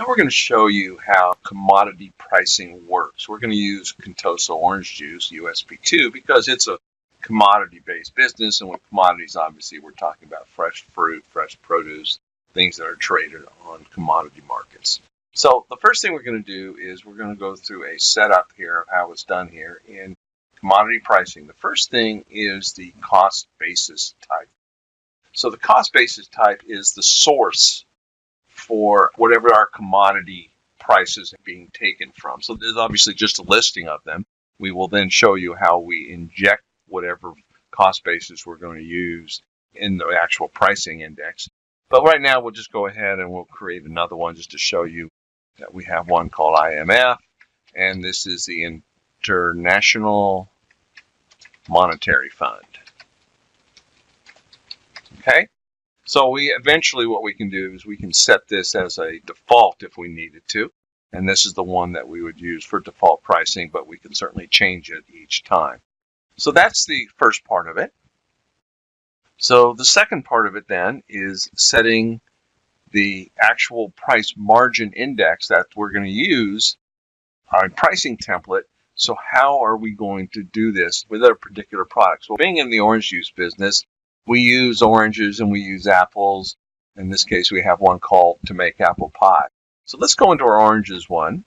Now we're going to show you how commodity pricing works. We're going to use Contoso orange juice, USP2, because it's a commodity-based business, and with commodities, obviously, we're talking about fresh fruit, fresh produce, things that are traded on commodity markets. So the first thing we're going to do is we're going to go through a setup here of how it's done here in commodity pricing. The first thing is the cost basis type. So the cost basis type is the source for whatever our commodity prices are being taken from. So there's obviously just a listing of them. We will then show you how we inject whatever cost basis we're going to use in the actual pricing index. But right now we'll just go ahead and we'll create another one just to show you that we have one called IMF, and this is the International Monetary Fund. Okay? So eventually what we can do is we can set this as a default if we needed to. And this is the one that we would use for default pricing, but we can certainly change it each time. So that's the first part of it. So the second part of it then is setting the actual price margin index that we're going to use, our pricing template. So how are we going to do this with our particular products? Well, being in the orange juice business, we use oranges and we use apples. In this case, we have one called to make apple pie. So let's go into our oranges one,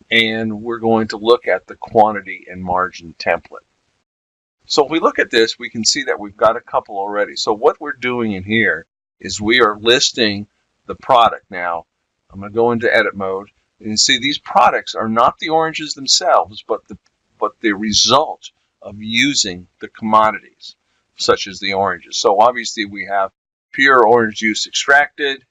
and we're going to look at the quantity and margin template. So if we look at this, we can see that we've got a couple already. So what we're doing in here is we are listing the product. Now, I'm going to go into edit mode, and you see these products are not the oranges themselves, but the result of using the commodities, such as the oranges. So obviously we have pure orange juice extracted,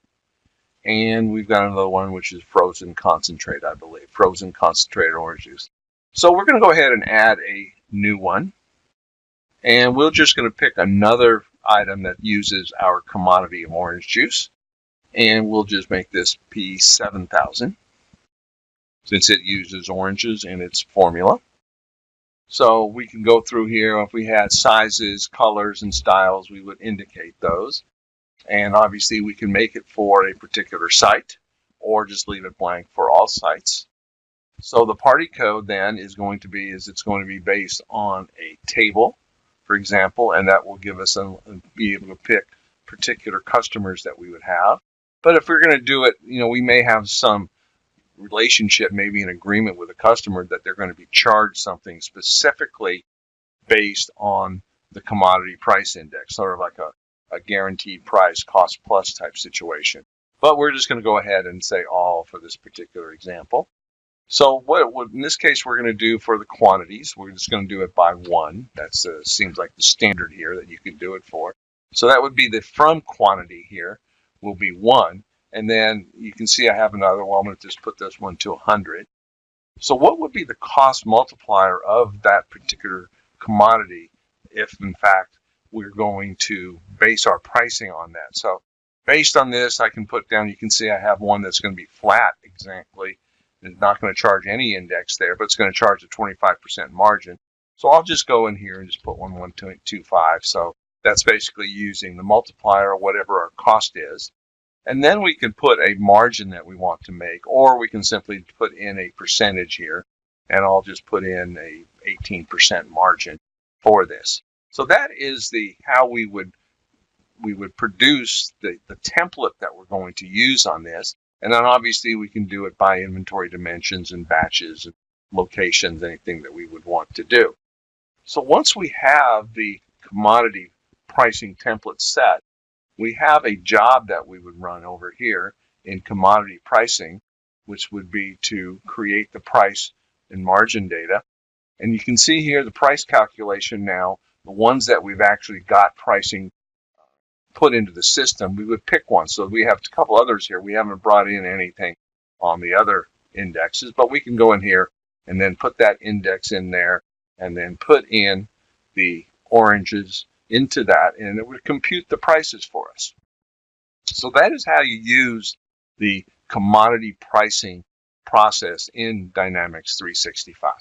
and we've got another one which is frozen concentrate, I believe, frozen concentrated orange juice. So we're going to go ahead and add a new one, and we're just going to pick another item that uses our commodity of orange juice, and we'll just make this P7000 since it uses oranges in its formula. So we can go through here. If we had sizes, colors, and styles, we would indicate those. And obviously we can make it for a particular site or just leave it blank for all sites. So the party code then is going to be based on a table, for example, and that will give us be able to pick particular customers that we would have. But if we're going to do it, we may have some relationship, maybe an agreement with a customer that they're going to be charged something specifically based on the commodity price index, sort of like a guaranteed price, cost plus type situation. But we're just going to go ahead and say all for this particular example. So what in this case we're going to do for the quantities, we're just going to do it by one. That seems like the standard here that you can do it for. So that would be the from quantity here will be 1. And then you can see I have another one. I'm going to just put this one to 100. So what would be the cost multiplier of that particular commodity if, in fact, we're going to base our pricing on that? So based on this, I can put down, you can see I have one that's going to be flat exactly. It's not going to charge any index there, but it's going to charge a 25% margin. So I'll just go in here and just put 1125. So that's basically using the multiplier or whatever our cost is. And then we can put a margin that we want to make, or we can simply put in a percentage here, and I'll just put in a 18% margin for this. So that is how we would produce the template that we're going to use on this. And then obviously we can do it by inventory dimensions and batches and locations, anything that we would want to do. So once we have the commodity pricing template set, we have a job that we would run over here in commodity pricing, which would be to create the price and margin data. And you can see here the price calculation now, the ones that we've actually got pricing put into the system, we would pick one. So we have a couple others here. We haven't brought in anything on the other indexes, but we can go in here and then put that index in there and then put in the oranges into that, and it would compute the prices for us. So that is how you use the commodity pricing process in Dynamics 365.